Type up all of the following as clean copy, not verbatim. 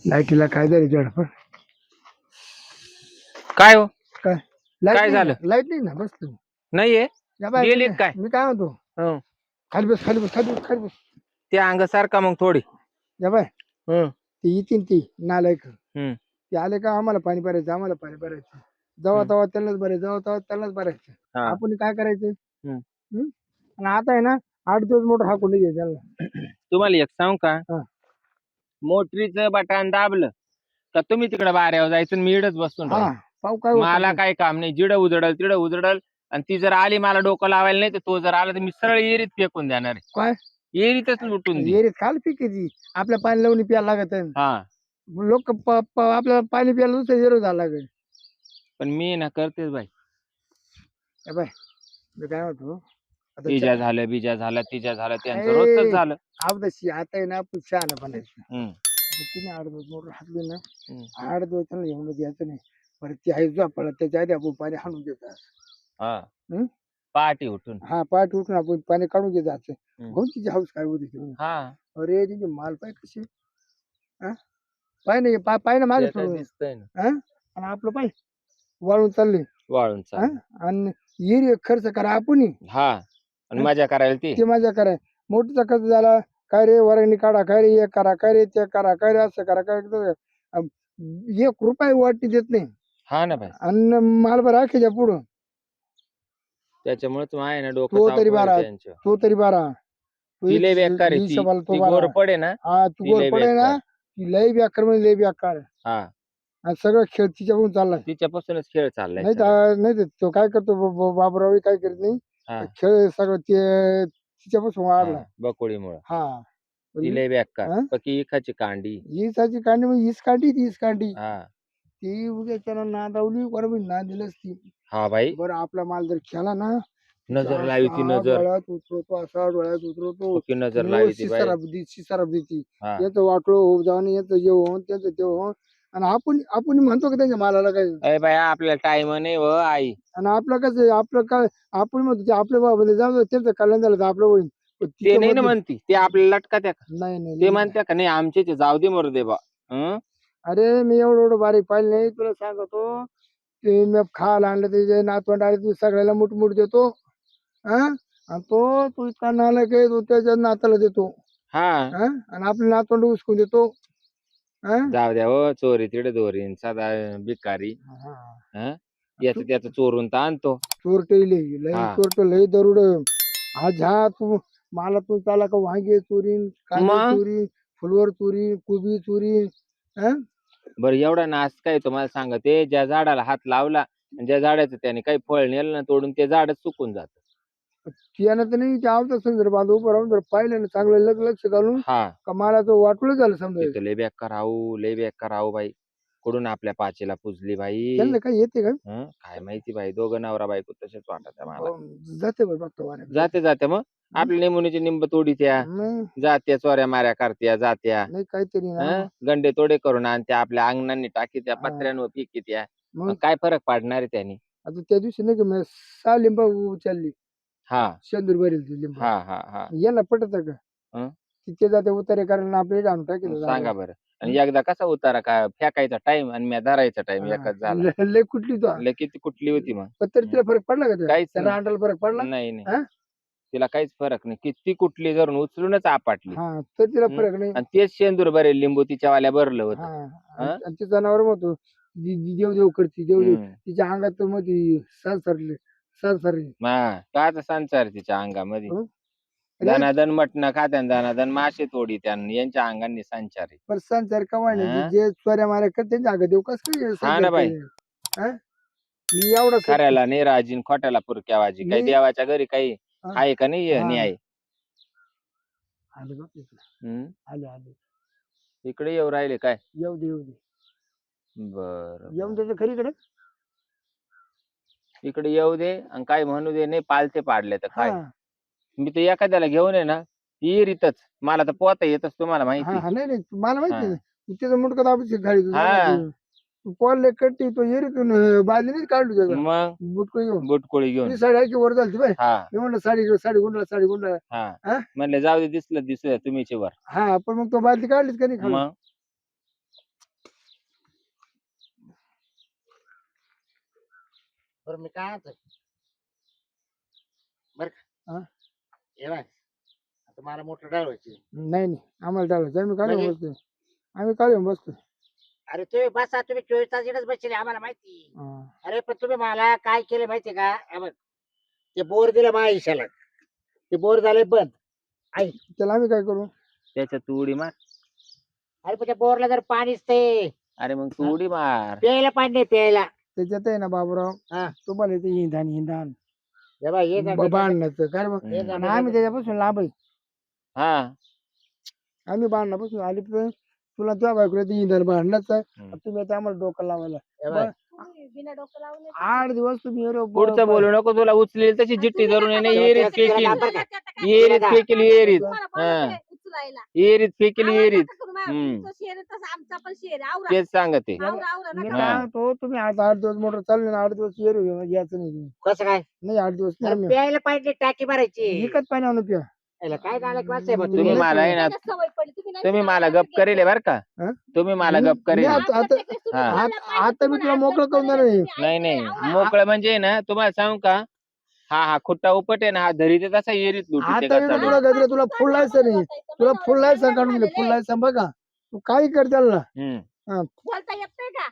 लाईटीला काय झाली पण काय हो काय लाईट काय नाही झालं? ना, लाईट नाही ना बसलो. नाहीये या बाय गेली काय? मी काय म्हणतो हं. खाली बस खाली बस खाली बस खाली बस. ते अंग सारखा मग थोडी या बाय हं, ती येतील ती नालायक हं, ते आले का आम्हाला पाणी भरायचं आम्हाला पाणी भरायचं जेव्हा हं. तेव्हा त्यांनाच भरायचं जेव्हा तेव्हा त्यांनाच भरायचं. हा, आपण काय करायचं हं. हं? आणि आता आहे ना 8 दिवस मोटर हाकून घ्यायचं त्यांना. तुम्हाला एक सांगू का हा. मोटरीचं बटन दाबलं का तुम्ही तिकडे बाऱ्यावर जायचं आणि मी इडच बसून हा राहील. पाहू काय होत मला काही काम नाही जिडं उजडल तिडं उजडल आणि ती जर आली मला डोकं लावायला नाही तर तो जर आला तर मी सरळ एरीत फेकून देणार आहे. काय एरीतच लुटून दे. एरीत खाल पिके ती आपल्या पाणी लावून प्यायला लागत हा लोक आपल्याला पाणी प्यायला नुसतं एरो झाला लागेल. पण मी ना करतेच बाई. ए बाय मी काय म्हणतो आता तिच्या झालं बिजा झालं तिच्या झालं त्यांचं ए, रोजच झालं. अवदशी आता आहे ना आपण शहाणा बनायचं. हं, आता तिने 8 दिवस मोटर हाकली ना हं. 8 दिवस त्यांना येऊन द्यायचं नाही. बरं ती आहे झोपाळा त्याच्या आधी आपण पाणी हाणून घेतात. हा हं? पहाटे उठून हा पाठ उठून आपण पाणी काढून घेत जायचं. हं. हो तिची हाऊस काय होती ती. हा अरे तिची माल पाय कशी हा पाय नाही पाय ना माझं ते काय सोडून दिसतंय ना हा आणि आपलं पाय वाळून चालले वाळून हा चाल आणि येरी खर्च करा आपण हा आणि मजा करायला ती ते माझ्या कराय मोठीचा खर्च झाला काय रे वर्गणी काढा काय रे हे करा काय रे ते करा काय रे असं करा काय रे. 1 रुपया वाटणी देत नाही हा ना भाई आणि माल बरं राखायच्या पुढं त्याच्यामुळेच आहे ना डोकं तो तरी चावतो बारा त्यांच्या तो तरी बारा तो ती लय बेकार आहे ती हिशोबाला तो ती बारा गोर पडे ना हा तू ती गोर लय पडे ना बेकार ती लय बेकार म्हणजे लय बेकार हा आणि सगळं खेळ तिच्याकडून चाललाय. तिच्यापासूनच खेळ चाललाय नाही सगळा. तर नाही तर तो काय करतो बाबरावी काय करत नाही हा खेळ सगळं ते तिच्यापासून वाढलाय. बकोळीमुळं हा ती लय बेकार हा? पकी एकाची कांडी हीसाची कांडी मग हीच कांडी तीच कांडी हा ती उद्या त्याला नादावली बरोबर नादिलच ती. हा भाई बरं आपला माल जर खेळला ना नजर लावी ती नजर डोळ्यात उतरवतो असा डोळ्यात उतरवतो पक्की नजर लावी ती बाई शिसाराब देती हा याचं वाटलो होऊ जाऊन याचं जे होऊन त्याचं ते होऊन आणि आपण म्हणतो की त्यांच्या मालाला काय अरे बाई आपल्याला टाइम नाही व आई आणि आपलं कसं आहे, आपलं काय आपण म्हणतो ते आपल्या बाबाला जाऊ दे, त्यांचं कल्याण झालं तर आपलं होईल पण ते नाही ना तिच्यामध्ये म्हणती ते आपल्याला लटका त्या नाही नाही ते नाही. म्हणत्या का नाही आमचे ते जाऊ दे मरू दे बा हं? अरे मी एवढं बारीक पाहिलं नाही तुला सांगतो ते मी खायला आणलं ते नातवंड आले ते सगळ्याला मुठमुठ देतो हा आणि तो इतका नालायक आहे तो त्याच्या नाताला देतो हा हा आणि आपले नातवंड उचकून देतो हा जाऊ द्या हो चोरी तिकडे दोरीन साधा भिकारी हा. हं? याचं त्याचं चोरून तर आणतो चोरटे लय हा चोरट लय दरुड आज ह्या तू मला तू त्याला का वांगे चोरी कांदे मग चोरी फुलवर चोरी कोबी चोरी हा बरं एवढा नाश काय तुम्हाला सांगते ज्या झाडाला हात लावला आणि ज्या झाडाचं त्याने काही फळ नेलं ना तोडून ते झाडच सुकून जात त्यानं तर नाही आवता समजा बांधव उभं राहून जर पाहिलं ना चांगलं लक्ष घालून हा का मला तो वाटलं झालं समजा तिथं लय बेकार आहो लय बेकार आहो बाई कुठून आपल्या पाचीला पुजली बाई त्यांना काय येते का हं? काय माहिती बाई दोघं नवरा बायको तसेच वाटत मला जाते बरं बघतो वाऱ्यात. जाते जाते मग आपल्या नेमुनीचे निंब तोडी त्या नाही जात्या चोऱ्या माऱ्या करत्या जात्या नाही काहीतरी ना हं? गंडे तोडे करून आणत्या आपल्या अंगणांनी टाकी त्या हा. पत्र्यांवर पिकी त्या मग मग काय फरक पाडणार आहे त्यांनी आता त्या दिवशी नाही का मी 6 लिंब उचलली हा शेंदूर भरेल ती लिंब हा हा हा याला पटत का हं? तिथे जाते उतारे कारण आपले आणून टाकेल सांगा बरं आणि एकदा कसा उतारा का फेकायचा टाइम आणि मी धरायचा टाइम एकच झाला लय कुठली तो लय किती कुठली होती मग पण तरी तिला फरक पडला का काहीच त्या नाही. रांडाला फरक पडला नाही नाही हा तिला काहीच फरक नाही किती कुठली धरून उचलूनच आपटली हा तर तिला हं? फरक नाही आणि तेच शेंदूर बरेल लिंबू तिच्या वाल्या भरलं होतं हा हं? आणि ते जनावर म्हणतो देव देव करते देव देव हं. तिच्या अंगात मध्ये सरसरली काच संसार तिच्या अंगामध्ये हं? अरे दनादन मटण खात्यान दनादन मासे तोडी यांच्या अंगांनी संचार आहे. पण संसार कमाय नाही हं? जे चोऱ्या माऱ्या करते जागा देव कसं काय हा संसार ना बाई करेल? हा? मी एवढा खऱ्याला नाही राजीन खोट्याला पुरक्यावाजी काही मी देवाच्या घरी काही हा आहे का नाही हा. न्याय आले बघ इकडे. हं? आले आले इकडे येऊ राहिले काय येऊ दे येऊ दे बर येऊन त्याचं खरीकडे इकडे येऊ दे आणि काय म्हणू दे नाही पालथे पाडले तर हा काय मी तर एखाद्याला घेऊन आहे ना येरीतच मला तर पोहता येतच तुम्हाला हा माहिती हा नाही नाही मला माहिती हा आहे त्याचं मुंडकं दाबूच घाली तू हा तू पॉल कट्टी तो येरीतून बादली नाही काढली त्याचा मग बुटको घेऊन बुटकोळी घेऊन ती साडी आहे की वर झाली बाय हा मी म्हणलं साडी गुंडला हा हा म्हणले जाऊ दे दिसलं तुम्हीच वर हा पण मग तो बादली काढलीच का नाही खाली मग बरं मी काय म्हणतो बर हा? हे बघ आता मला मोटर ढाळवायची. नाही आम्हाला टाळायचं आम्ही काढून म्हणजे? बसतोय. आम्ही काढून बसतोय. अरे तुम्ही बसा, तुम्ही 24 तास इकडेच बसले आम्हाला माहिती. हा. अरे पण तुम्ही मला काय केलं माहितीये का? हे बघ ते बोर दिलं माझ्या हिशाला, ते बोर झाले बंद. ऐक, त्याला आम्ही काय करू? त्याच्यात तू उडी मार. अरे पण त्या बोरला जर पाणीच ते अरे मग तू उडी मार. प्यायला पाणी नाही प्यायला. त्याच्यात आहे ना बाबूराव, हा तुम्हाला ते इंधान हे बघ हे बांधण्याचं काय बघ. हम्म. आणि आम्ही त्याच्यापासून लांब आहे. हा आम्ही बांधण्यापासून आली तर तुला तुझ्या बायकोला ते इंधन बांधण्याचं आहे. हम्म. तुम्ही आता आम्हाला डोकं लावायला हे बघ. बिना डोकं लावून 8 दिवस तुम्ही पुढचं बोलू नको, तुला उचलेल तशी जिट्टी धरून येणे तुम्ही एरीत नका- तुम्ही फेकील. नका बरं का? एरीत फेकील एरीत. उचलायला एरीत फेकील एरीत. आमचा पण शेर आवरा तेच सांगते. आवरा आवरा मी नका. काय म्हणतो, तुम्ही आता 8 दिवस मोटर चालले ना, 8 दिवस येरू यायचं नाही. कसं काय? नाही 8 दिवस नाही अरे आम्ही प्यायला पाणी नाही, टाकी भरायची. विकत पाणी आणू प्या. याला काय झालं क्लास आहे बा तुम्ही तुम्ही? मला आहे ना, त्याला सवय पडली. नाही तुम्ही मला सांगा, गप करेल बर का. हा? तुम्ही मला गप करेल. मी आता- प्रत्येक वेळेस तुम्ही हा. बोलला पाहिजे, आता मी तुला मोकळं करून देणार आहे. नाही नाही मोकळं म्हणजे ना, तुम्हाला सांगू का, हा खुट्टा उपट आहे ना, हा धरी तसा एरीत लुटी आता मी तुला गजरे तुला फुल लायसन नाही, तुला फुल लायसन काढून दिले. फुल लायसन बघा, तू काही कर त्याला. बोलता येत नाही का?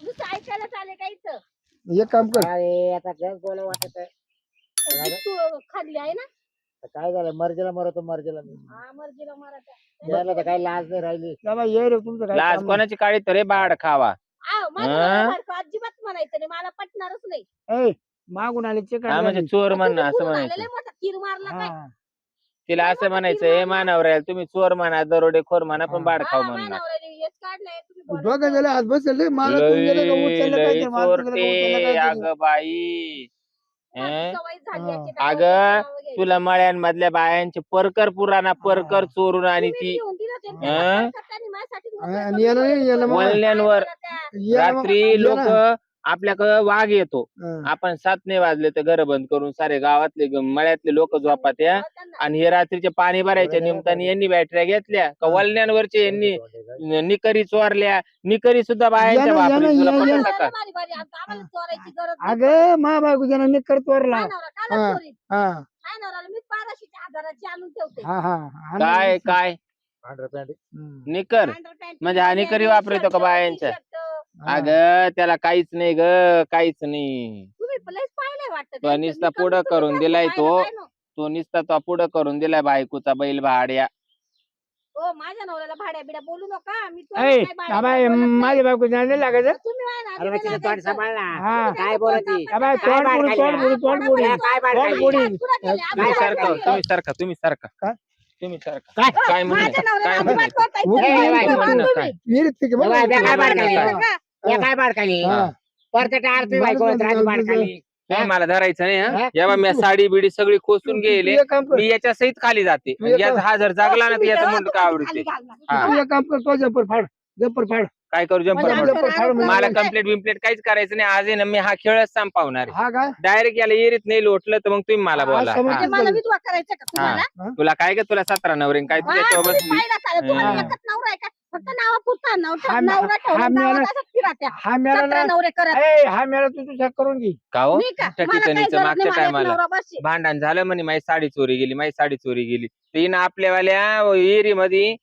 नुसतं ऐकायला चालेल का इथं? एक काम कर, अरे आता गॅस बोला वाटत आहे. तू खाल्ली आहे ना? काय झालं? मर्जीला मरतो मर्जीला मी. हा, मर्जीला मारायचा. द्यायला तर काही लाज नाही राहिली. बाबा ये रे तुमचं काय लाज काम नाही. कोणाची काळी तर रे बाड खावा. माझं हा? नवऱ्यासारखं अजिबात म्हणायचं नाही, मला पटणारच नाही. ए, मागून आले चिकन हा म्हणजे चोर म्हणणं असं तुम्ही म्हणायचं. आलेले मोठा तीर मारला काय? तिला असं म्हणायचं, हे मानवर तुम्ही चोर म्हणा, दरोडेखोर म्हणा, पण बाड खाऊ हा, म्हणणार. नवऱ्याने हेच काढलंय, तुम्ही बोलत बघ नाही. गेले आज बसले मला तू गेलं का उचललं काय लई ते, मला तू गेलं का उचललं चोरटे काय ते. अग बाई. तुम्हाला सवय झाली याची, अगं, त्यामुळे नावं घ्यायची. तुला मळ्यांमधल्या बायांचे परकर पुराणा परकर चोरून आणि तुम्ही ती घेऊन दिलं ते, हा? त्याला काय करता आणि माझ्यासाठी मोकळं आणि करून याला नाही, ठेवलं. याला मग- वळण्यांवर काय केलं त्या? ये ना, रात्री ये लोक ना. आपल्याकडं वाघ येतो. हा. आपण 7 नाही वाजले तर घर बंद करून सारे गावातले मळ्यातले लोक झोपा त्या, त्यांना- आणि हे रात्रीचे पाणी भरायच्या निमित्ताने यांनी बॅटऱ्या घेतल्या का वळण्यांवरचे यांनी निकरी चोरल्या. निकरी सुद्धा बायांच्या यानं- वापरली. यानं- तुला यानं- पटलं आम्हाला का? बारी बारी, आम्हाला चोरायची गरज नाही. अगं मा बायको ज्यांना निकर तोरला. माझ्या नवरा कालच हा. चोरीत. हा माझ्या नवऱ्याला मी 1200 आणून ठेवते. हा हा हा. काय काय पांढरं पॅन्ट. हम्म. निकर पांढरं पॅन्ट, म्हणजे हा निकरी वापरतो का बायांच्या? टी-शर्ट. हा. अगं त्याला काहीच नाही ग, काहीच नाही. तुम्ही लयच पाहिलंय वाटतं तो त्यांचं. नुसता मी कमी पुढं तुम्ही करून जास्त दिलाय पाहिलं तो. काय नो? तो नुसता तो पुढं करून दिलाय बायकोचा बैल भाड्या. हो, माझ्या नवऱ्याला भाड्या बिड्या बोलू नका. मी ए, काय भाड्या बाबा बोलत नाही. माझ्या बायको ज्यांना नाही लागायचं. तुम्ही माझ्या अरे नादी मग तिचं नाही तोंड लागायचं. सांभाळ ना. हा. काय बोलती? बाबा काय तोंड बाड पुडी खाल्ली? तोंड पुडी तोंड पुडी काय बाड तोंड खाल्ली? पुडी. कुठं गेले? तुम्ही आम्हाला सारखा काय तुम्ही सारखा तुम्ही सारखा काय? तुम्ही सारखा. काय? काय म्हणणं माझ्या काय नवऱ्याला म्हणणं अजिबात बोलता येत ए, नाही. ए, तुम्ही म्हणणं तुम्ही. काय? विहिरीत ते बघ. बाबा, काय बाड म्हणणं खाल्ली? काय? या काय बाड खाली? हा. परत आरती बायको मला राजी बाड तुझं- खाली. तुम्ही मला धरायचं नाही हा. हा? जेव्हा मी साडी बिडी सगळी खोसून गेले, तू एक काम कर. मी याच्या सहित खाली जाते. तू एक- याचा हा जर जागला ना तर तुम्ही याचं तेव्हा मुंड तुम्हाला आवडते. खाली घालणार. हा. तू एक काम कर, तो जंपर फाड जंपर फाड. काय करू जंपर म्हणजे म्हणून? आमचं फाड म्हणजे- मला कंप्लेंट बिम्प्लेट काहीच करायचं नाही. आज आहे ना मी हा खेळच संपवणार आहे. हा काय डायरेक्ट याला एरीत नाही लोटलं तर मग तुम्ही मला हा, बोला. समजलं. हा. म्हणजे मला विधवा करायचं का तुम्हाला? तुला काय ग, तुला 17 नवरे काय हा, तुझ्या तुम्ही बसली? पाहिलं का? तुम्हाला हा. एकच नवरा आहे का? फक्त नावापुरता हा, नवरा हा, ठेवून मी गावात आला- असंच फिरत्या. हा मेला 17 ना. नवरे करत. ए, हा मेला तू तुझ्या करून घे. का हो? मी का? त्या मला काही ठिकाणीचं गरज मागच्या नाही, मला एक टायमाला नवरा बस आहे. भांडण झालं म्हणे माझी साडी चोरी गेली, माझी साडी चोरी गेली. तीन आपल्यावाल्या एरीमध्ये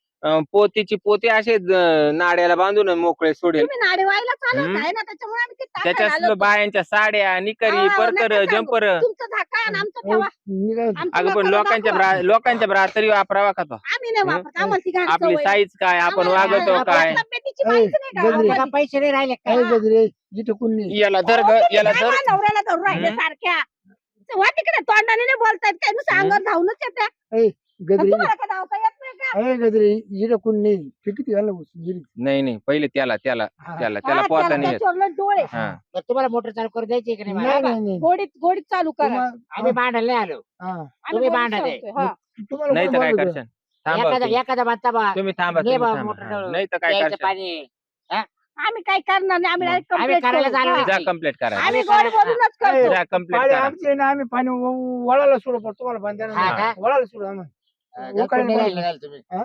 पोतीची पोते असे नाड्याला बांधून मोकळे सोडेल. तुम्ही नाडे व्हायला चालत हम्म. आहे ना, त्याच्यामुळे आम्ही ते टाकायला आलो. त्याच्यात बायांच्या साड्या, निकरी, अहो, परकर, नका सांगू. जंपर. तुमचं झाका आणि आमचं ठेवा. मी काय आमचं अगं पण लोकांना दाखवा. लोकांच्या तरी वापरावा का तो? आम्ही नाही वापरत, आम्हाला ती घाण आपली सवय. साईज काय, आपण आम्हाला वागतो आपल्या काय? तब्येतीची ए, माहिती नाही का? गजरे. तुला पैसे नाही राहिले काय? काय गजरे जिथे कुणी याला धर अहो, ग, तुम्ही याला काय धर. माझ्या नवऱ्याला धरून राहिले हम्म. सारख्या. वा तिकडे तोंडाने नाही बोलतायत काय, नुसतं अंगावर धावूनच येते. आणि गजरे तुम्हाला काय धावता येत नाही का? ए गजरे जिथे कुणी किती झालं गिरी. नाही पहिले त्याला हा. त्याला हा, पोहता त्याला नाही येत. त्याच्यावरलं डोळे हा. तर तुम्हाला मोटर चालू करून द्यायची की नाही मला? नाही नाही नाही गोडीत चालू करा. आम्ही भांडायला नाही आलो. हा. आम्ही तुम्ही गोडीत भांडा दे. चालतोय, हा. तुम्हाला नाही कोण तर काय बोलवतं? करशाल? थांबा एखादा तुम्ही. एखादा म्हणता बा तुम्ही थांबा नाही तुम्ही बा, थांबा. मोटर हा. ढवळून. नाही तर काय प्यायचं करशाल? पाणी आम्ही काय करणार नाही, आम्ही direct आम्ही complaint करायला करू. चाललो हा. जा कंप्लीट करा. आम्ही गोड बोलूनच करतो. जा कंप्लीट पाणी करा. आमचे ना आम्ही पाणी वळायला सुरू पडतो तुम्हाला पाणी देणार हा नाही. का? वळायला सुरू आम्हाला घरकुल उकाळून निघायला पाणी. निघाल तुम्ही. हा?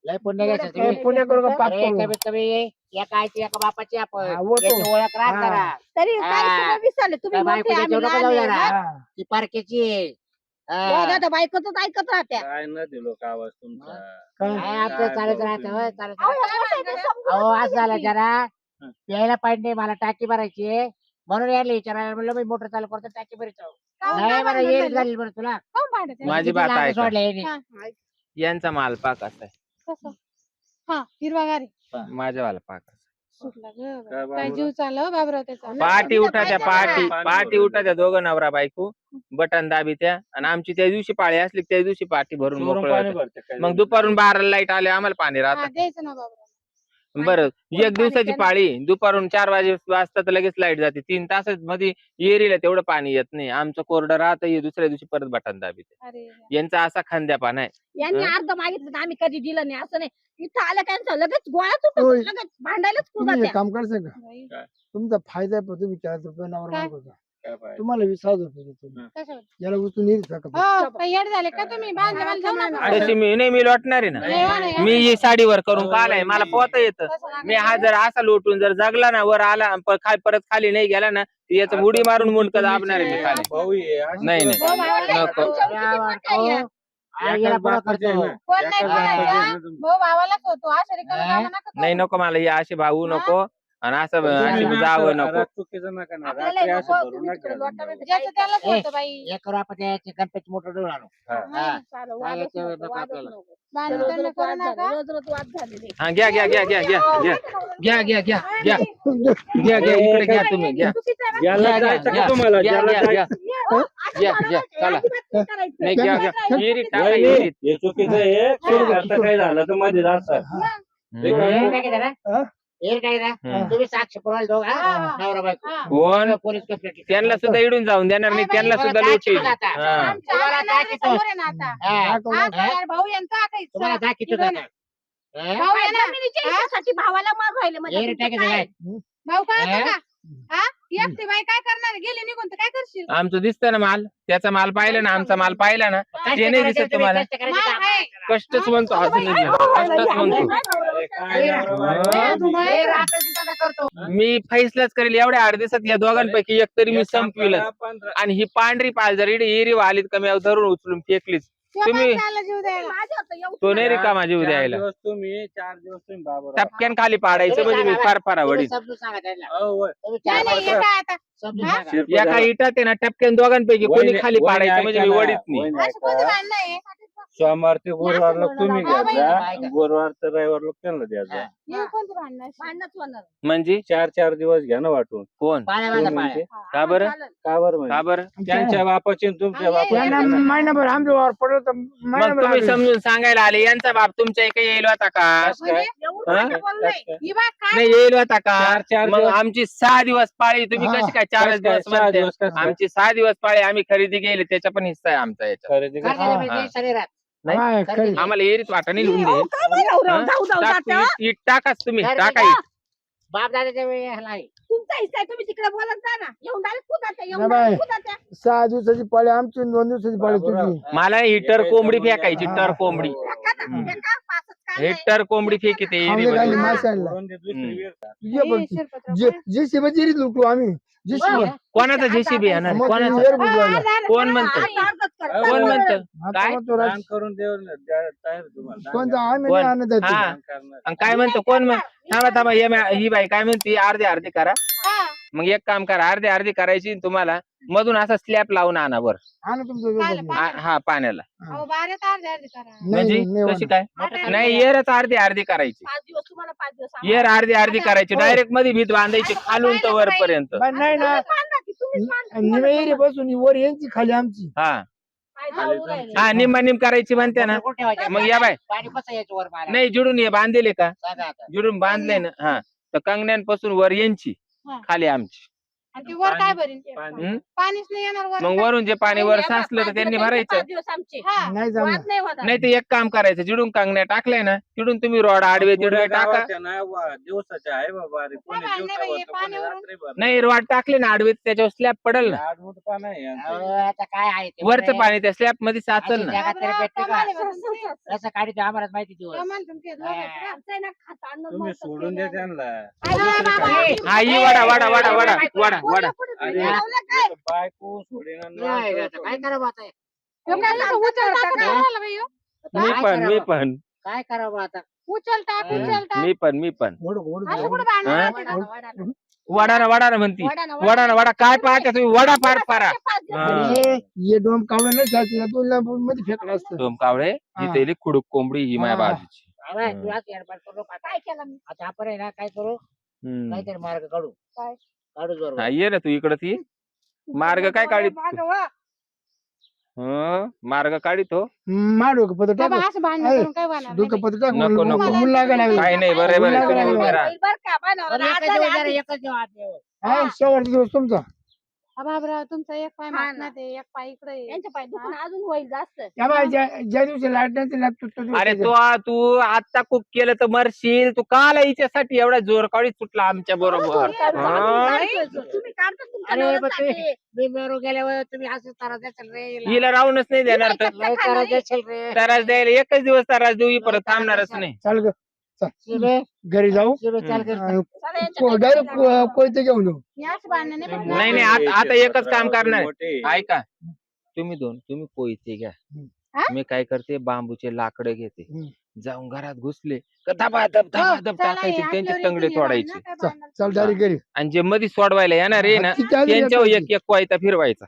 लय पुण्य घ्यायचं काय तुम्ही. पुण्य करू का पाप अरे करू कमीत कमी एका आईची एका बापाची आपण हा, वो तो. याची ओळख राहत हा. करा. तरी काय हा. सगळं विसरले तुम्ही त्या मोठे बायकोच्या आम्ही जेवढं लहान जाऊ आहे, द्या हा? ना. हा. ती पारख्याची आहे. हो, हा. दादा बायकोच ऐकत राहत्या काय न दिलो का आवाज तुमचा काय? काय आमचं काय चालत भाऊ राहतं तुम्ही? होय, चालत अहो, राहतं. हे मोठे आहे ते समजून अहो नाही आज झालं घेतली. जरा हं. प्यायला पाणी नाही मला टाकी भरायची आहे. म्हणून यायला विचारायला म्हणलं मी मोटर चालू करतो टाकी भरतो. काहून नाही काय मला भांडण येईल झालं? झाली बरं तुला काहून भांडत आहे? माझी किती बात लांब ऐका. सोडलंय यांनी. हा, यांचा माल पाक असा कसं हा हिरवागारी आहे माझ्यावाला पाक असा. सुटला ग काय काय बाबूराव? जीव चालला हो बाबूराव त्याचा पहाटी उठा त्या पहाटी पाणी पहाटी भरून उठा त्या दोघं नवरा बायको बटन दाबी त्या आणि आमची त्या दिवशी पाळी असली त्या दिवशी पाठी भरून चोरून मोकळं पाणी होतं. भरते काय मग दुपारून 12 लाईट आले आम्हाला पाणी हा राहतं द्यायचं ना बाबूराव बरं कोण एक दिवसाची पाणी पाळी दुपारून 4 वाजता तर लगेच लाईट जाते 3 तासात मध्ये एरीला तेवढं पाणी येत नाही आमचं कोरडं राहतं हे दुसऱ्या दिवशी परत बटन दाबी अरे यांचा असा खांद्यापाना आहे यांनी हा? अर्ध मागितलं तर आम्ही कधी दिलं नाही असं नाही इथं आलं काय लगेच गोळ्याच होतो होय. लगेच भांडायलाच तुम्ही कुठं एक काम करता का बाई, तुमचा फायदा आहे पण तुम्ही 40 रुपये नवरा काय? मागवता काय पाहिजे? तुम्हाला 20,000 रुपये देतो मी. कशावर? याला उचलून येईल का हो काही येड झाले का तुम्ही बांधले मला जाऊ नका. तशी मी नाही मी लोटणार आहे ना नाही, हो, नाही, हो. मी ही साडीवर करून कालाय मला पोहता येतं कसं लागलं? मी हा जर असा लोटून जर जगला ना वर आला परत खाली नाही गेला ना याचं उडी मारून मुंडकं दाबणार आहे मी खाली भाऊ ये, अशी नाही, तुला नाही. पाणी नको. भरते. याला पुढं करतो कोण नाही एकाच बोलायचं? बापाचं आहे ना तुमचं. भाऊ भावालाच होतो असं रिकामं हा? कामं नका करू. नाही नको मला हे असे भाऊ नको आणि असं तुम्ही अशी ना जावं असं नको राग चुकीचं नका ना आपल्याला रात्री नको, असं भरू तुम्ही नका तिकडे लोटायला जाऊन. ज्याचं त्यालाच ए. होतं बाई एक करू आपण त्या गणपती मोटर डोळ आणू हा. हा. चालेल, काय वादच याच्यावर नको, नको वादच आपल्याला. नको. भांडण रोज करणं रोज करू वाद नका. झाले, रोज रोज वाद झालेले. हा घ्या घ्या घ्या घ्या घ्या घ्या घ्या घ्या घ्या घ्या घ्या घ्या इकडे घ्या तुम्ही घ्या चुकीचं आहे बरं. ज्याला घ्या, जायचं घ्या, का तुम्हाला घ्या ज्याला घ्या जायचं- घ्या हो, असं घ्या, बरोबर घ्या, आहे, चला. अजिबात नाही करायचं. नाही घ्या घ्या विहिरीत टाका वहिनी, विहिरीत हे चुकीचं आहे आता काय झालं तर मध्ये जास्त एरी हम्म. टाकी द्या हा? ना एरी टाकी द्या हम्म. तुम्ही साक्ष पुराल दोघ हा. नवरा बायको हा. कोण पोलीस कंप्लेंट त्यांना सुद्धा इडून जाऊन देणार नाही त्यांना तुम्हाला सुद्धा काय लुटील शिकवलं आता? हा. आमच्या तुम्हाला आम्हाला काय नवरे किती- समोर आहे ना आता हा. दाखव, हा, दाखव. यार भाऊ यांचा आता तुम्हाला इच्छा. दाखवतो इवन. आता. हा? भाऊ आहे ना जमिनीच्या हिश्श्यासाठी भावाला माग राहिले म्हणजे एरी तुमचं टाकी काय? द्या भाऊ काय हा? होतं का हा एकटी बाई काय करणार गेली निघून तर काय करशील आमचं दिसतं ना माल त्याचा माल पाहिला ना आमचा माल पाहिला ना कष्ट ते नाही करायचे दिसत तुम्ही, तुम्हाला कष्ट करायचे माल काम. आहे. कष्टच म्हणतो असं नाही दिलं. कष्टच म्हणतो अरे काय नवरा बायको. हा. हे रात्रीची सगळं करतो. मी फैसलाच करेल एवढ्या 8 दिवसात या दोघांपैकी एक तरी मी एक काम संपविल करा, 15 आणि ही पांढरी पाल जर एरी आलीत का मी धरून उचलून फेकलीच तुम्ही- चालला जीव द्यायला माझं होतं एवढं. तो नाही रिकामा जीव 4 द्यायला दिवस तुम्ही 4 दिवस तुम्ही बाबा टपक्यान खाली पाडायचं म्हणजे मी फार फार तुम्ही वडील समजून सांगा त्यांना. होय. तुम्ही नाही चार नाही हे काय आता समजून हा? सांगा. एका इटात आहे ना टपक्यान दोघांपैकी कोणी वहिनी- खाली वहिनी पाडायचं म्हणजे मी ऐका ना, वडीत नाही वहिनी असं कोणतं ऐका. भांडण आहे सोमवार ते गुरुवारला तुम्ही हा, बाई. घ्यायचा गुरुवार तर रविवार लोक त्यांना द्यायचा हा. हे कोणतं भांडण आहे? भांडणच होणार. म्हणजे 4 दिवस घ्या ना वाटून कोण पाळ्या दोन बांधा, मिनिटे. पाळ्या. का बरं? चालेल. का बरं का म्हणजे बरं त्यांच्या बापाची आणि तुमच्या हा, बापाची त्यांना घ्या ना. महिनाभर आमचं वावर पडलं तर मग महिनाभर तुम्ही आले. समजून सांगायला आले यांचा बाप तुमच्या इकडे येईल होता का कसं काय? म्हणजे एवढं हा? मोठं बोललंय. कसं काय? ही बाग काय नाही येईल होता का 4 मग दिवस आमची 6 दिवस पाळी तुम्ही हा. कशी काय 4 कसं काय? दिवस 6 म्हणते दिवस कसं काय? आमची 6 दिवस पाळी आम्ही खरेदी केली त्याचा पण हिस्सा आहे आमचा याच्यात खरेदी काय करा. झालं हा. म्हणजे शरीरात? नाही. हा, खरी. आम्हाला एरीत वाटाने लिहून दे अहो, काय बाई राहू राहू, हा? जाऊ जाऊ टाक जात्या. तू, इट टाकाच तुम्ही खरेदी टाका करा. इट. बाप दादाच्या वेळी ह्याला आहे. तुमचा हिस्सा आहे, तुम्ही तिकडे बोलत जा ना. येऊन डायरेक्ट कुदात्या, येऊन नाही बाई. direct कुदात्या. 6 दिवसाची पाळी आमची आणि 2 दिवसाची पाळी तुझी मला हिटर कोंबडी फेकायची हा. टर कोंबडी फेका ना, हम्म. फेका, पाचच काय नाही. हेक्टर कोंबडी फेकीते खाऊन एरी खाली मध्ये. मासे आणला वरून दे दुसरी हम्म. वेळ. ये बघ हे शिरपतराव जे काय? जे शिवाजी लुटू आम्ही जे शिव कोणाचा जेसीबी येणार मग कोणाचा तुम्ही एर हा, बुजवायला. झालं, कोण झालं. म्हणतं? आई, आता अर्धच कर. अहो, कोण म्हणतं आता काय? मग तो राज- दान करून देऊ ना, तयार तुम्हाला दान कोणता करा. आम्ही कोण? नाही आणत आहे ते. हा. दान करणार. आणि काय म्हणतो कोण म्हण थांबा थांबा ही बाई काय म्हणते अर्धे अर्धे करा हा. मग एक काम करा अर्धे अर्धे करायची आणि तुम्हाला मधून असा स्लॅब लावून आणा वर आणा तुमचं चालेल, व्यवस्थित. चालेल. हा पाण्याला अहो बाऱ्यात अर्धे अर्धे करा नाही, म्हणजे नाही, नाही कशी होणार. काय मोठं नाही करा. येरच अर्धी अर्धी करायची 5 दिवस तुम्हाला 5 दिवस येर अर्धी अर्धी करायची हो. डायरेक्ट मध्ये भीत बांधायची खालून तर वरपर्यंत बाई, नाही ना निमे एरी बसून वर यांची खाली आमची हा आम्हाला हा निम्मा निम करायची म्हणते ना मोटर ठेवायचं. मग या बाय पाणी कसं यायचं वर मला? नाही जुडून ये बांधले का सांगा आता. जुडून बांधले ना हा तर कंगण्यांपासून वर यांची हा. खाली आमची आणि ती वर काय भरीन हम्म? पाणीच नाही येणार वर मग वरून जे पाणी वर साचलं तर त्यांनी भरायचं. 5 दिवस आमचे हा नाही जमणार. वाद नाही होणार. नाही तर एक काम करायचं, जिडून कांगण्या टाकल्या ना तिडून तुम्ही रॉड आडवे तिडवे पुऱ्या टाका. गावाच्या ना दिवसाच्या आहे बाबा अरे कोणी बाबा, दिवसा नाही बाई, भरतं, कोणी पाण्यावरून- रात्री नाही रॉड टाकले ना आडवे त्याच्यावर स्लॅब पडल ना. आडमुठ पान आहे यांचं. अहो, आता काय आहे ते वरचं बरं आहे. पाणी त्या स्लॅब मध्ये साचल अशी ना. जगात तरी भेटते का कमाल आहे बा. कसं काढी आम्हालाच माहिती दिवस कमाल तुमची दोघं आहेत का? आमचं आहे ना, खाता अन्न तुम्ही मस्त सोडून द्या केलं. त्यांना. अरे बाबा, हा ही वडा वडा वडा वडा वडा वडा. पुढे अरे, तुम्ही लावलं काय? बायको सोडेन आणि नाही, माणसं आता काय सोडेन. करावं आता ह्यो काय नुसतं उचल टाकून हा? राहिला बाई ह्यो. मी काय पण मी करावं? पण काय करावं आता उचल टाक उचल टाक मी पण मी पण असं कुठं भांडण हा? राहते का? वडा ना म्हणती. वडा ना, वडा ना वडा काय पाहता तुम्ही, वडा पार पारा. 5 दिवस. हा. अरे ये डोम कावळे नाही जायचं, या दोन लांब मध्ये फेकलं असतं. डोम कावळे हा. ही तेली खुडूक कोंबडी ही माझ्या हा. बाजूची. अरे, तू आज येडपाट करू नको आता. काय केलं मी? आता आपण आहे ना काय करू हम्म. काहीतरी मार्ग काढू काय? काढू जोर हा, ये ना तू इकडं ती मार्ग काय काढित भागवा. मार्ग काढित हो. मार डोकं पत्र टाक बाबा, असं भांडण अरे, करून काय होणार नाही डोकं बाई. पत्र टाक नको, नको. मुलं लागायला लागलं. काही नाही बरं मुलं बरं तुम्ही लागलं. उभे राहा. बरं का, बनवलं. आज झालं, एकच आधी. दिवस आज दिवस. हा, शेवटचा दिवस तुमचा. हा बाबराव, तुमचा एक पाय हा मागणार ना. ते एक पाय इकडे आहे. यांच्या पाय दुखून अजून होईल जास्त. त्या बाई ज्या दिवशी लाईट नाही ते laptop चा दिवस अरे त्याचा. तू आता कुक केलं तर मरशील. तू काल हिच्यासाठी एवढा जोर काढीत सुटला आमच्या बरोबर. तुम्ही काढता तुमच्या अरे, नवऱ्याचं पण ते- आहे. मी मरू गेल्यावर तुम्ही असं त्रास द्याल रे हिला. हिला राहूनच नाही देणार तर. लय त्रास द्याल रे त्रास द्यायला एकच दिवस त्रास देऊ, ही परत थांबणारच नाही. चाल ग शिबे, घरी जाऊ शिबे, चाल घरी. चला, यांच्या घरी डायरेक्ट जाऊ. कोयते घेऊन येऊ. मी असं भांडण नाही बघ. नाही, नाही, आता एकच काम करणार. मोठे. ऐका तुम्ही पोयते घ्या. हा? मी काय करते, बांबूचे लाकडं घेते. हम्म. जाऊन घरात घुसले का धबाधब धबाधब चला, टाकायचे, हे त्यांचे आपल्यावर तंगडे येतील हे तोडायचे. भांडणं, काय भांडणं? चाल डायरेक्ट घरी आणि जे मध्ये सोडवायला येणार आहे ना किती आली त्यांच्यावर येतात? एक एक कोयता फिरवायचा.